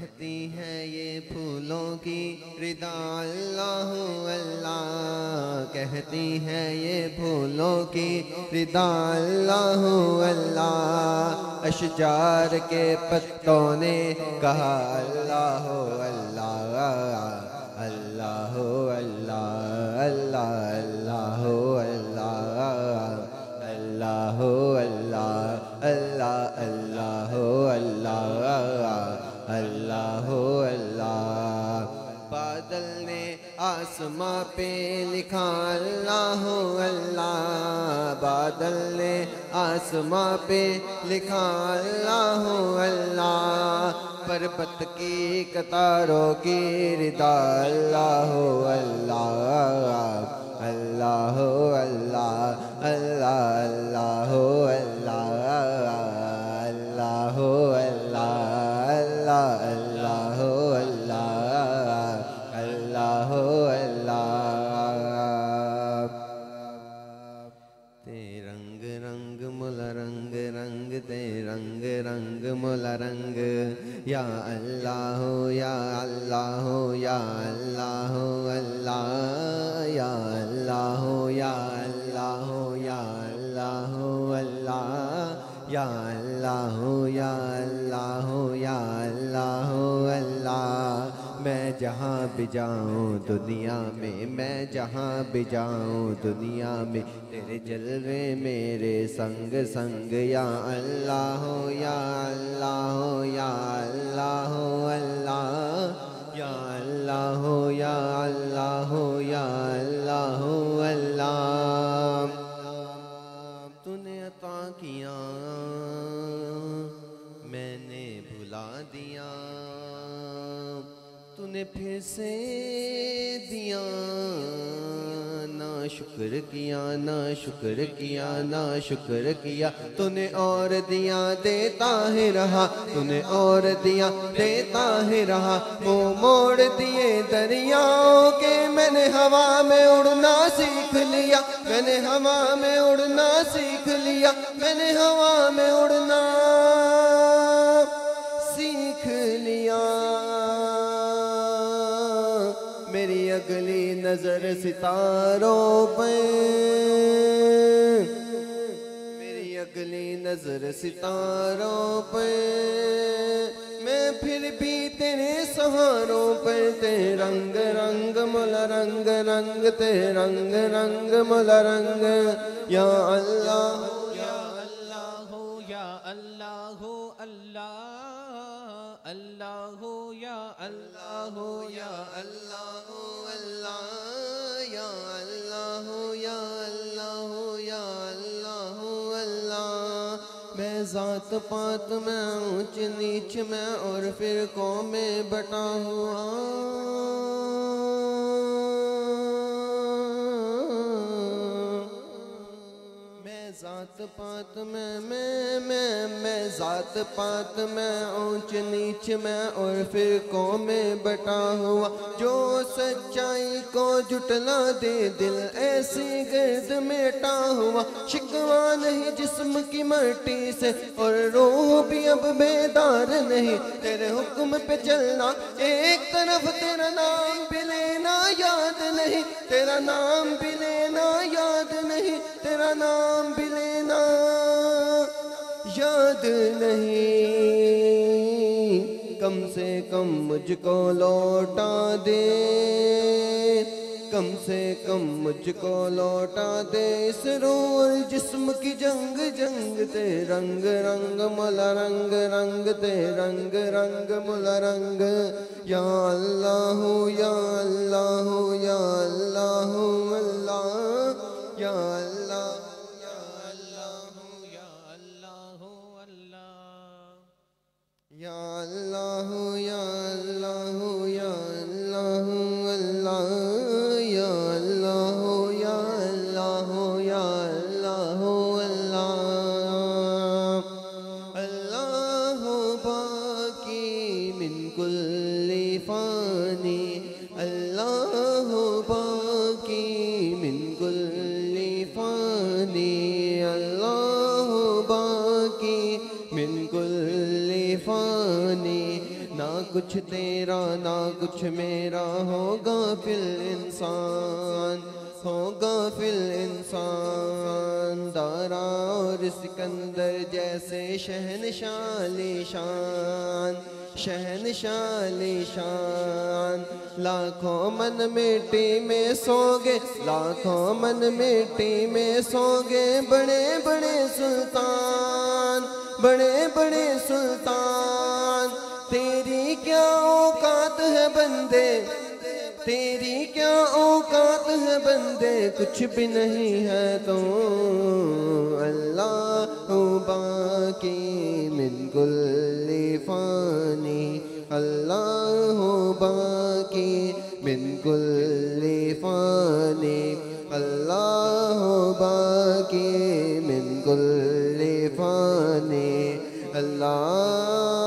کہتی ہے یہ پھولوں کی ردا اللہ اللہ، کہتی ہے یہ پھولوں کی ردا اللہ اللہ، اشجار کے پتوں نے کہا اللہ اللہ اللہ اللہ اللہ اللہ اللہ اللہ اللہ اللہ اللہ اللہ اللہ۔ بادل نے آسماں پہ لکھا اللہ اللہ، بادل نے آسماں پہ لکھا اللہ اللہ، پربت کی قطاروں کی ردا اللہ اللہ اللہ اللہ اللہ اللہ اللہ اللہ اللہ اللہ اللہ تے رنگ رنگ ملا رنگ رنگ تے رنگ رنگ ملا رنگ، یا اللہ یا اللہ یا اللہ اللہ، یا اللہ یا اللہ یا اللہ اللہ، یا اللہ یا اللہ یا اللہ اللہ۔ میں جہاں بھی جاؤں دنیا میں، میں جہاں بھی جاؤں دنیا میں، تیرے جلوے میرے سنگ سنگ، یا اللہ یا اللہ یا اللہ اللہ، یا اللہ یا اللہ یا اللہ اللہ۔ تو نے عطا کیا میں نے بھلا دیا، تو نے پھر سے دیا، نا شکر کیا نا شکر کیا نا شکر کیا، تو نے اور دیا دیتا ہی رہا، تو نے اور دیا دیتا ہی رہا، منہ موڑ دیے دریاؤں کے، میں نے ہوا میں اڑنا سیکھ لیا، میں نے ہوا میں اڑنا سیکھ لیا، میں نے ہوا میں اڑنا سیکھ لیا۔ میری اگلی نظر ستاروں پہ، میری اگلی نظر ستاروں پہ، میں پھر بھی تیرے سہاروں پر، تے رنگ رنگ ملا رنگ رنگ، تے رنگ رنگ ملا رنگ، یا اللہ یا اللہ یا اللہ اللہ اللہ یا اللہ یا اللہ اللہ، یا اللہ یا اللہ یا اللہ اللہ۔ میں ذات پات میں اونچ نیچ میں اور فرقوں میں بٹا ہوا، ذات پات میں ذات پات میں اونچ نیچ میں اور فرقوں میں بٹا ہوا، جو سچائی کو جھٹلا دے دل ایسی گرد میٹا ہوا، شکوہ نہیں جسم کی مٹی سے اور روح بھی اب بیدار نہیں، تیرے حکم پہ چلنا ایک طرف، تیرا نام بھی لینا یاد نہیں، تیرا نام بھی لینا یاد نہیں، تیرا نام بھی لینا یاد نہیں۔ کم سے کم مجھ کو لوٹا دے، کم سے کم مجھ کو لوٹا دے، اس روح اور جسم کی جنگ جنگ، تے رنگ رنگ ملا رنگ رنگ، تے رنگ رنگ ملا رنگ، یا اللہ یا اللہ یا اللہ اللہ، یا اللہ یا اللہ یا اللہ یا اللہ اللہ، یا اللہ یا اللہ یا اللہ اللہ۔ اللہ باقی من کل فانی، اللہ باقی من کل فانی، اللہ باقی من کل فانی، نہ کچھ تیرا نہ کچھ میرا، ہو غافل انسان، ہو غافل انسان۔ دارا اور سکندر جیسے شہنشاہ علی شان، شہنشاہ علی شان۔ لاکھوں من مٹی میں سو گے، لاکھوں من مٹی میں سو گے، بڑے بڑے سلطان، بڑے بڑے سلطان۔ تیری کیا اوقات ہے بندے، تیری کیا اوقات ہے بندے، کچھ بھی نہیں ہے تو اللہ باقی من کل فانی، اللہ باقی من کل فانی، اللہ باقی من کل فانی، اللہ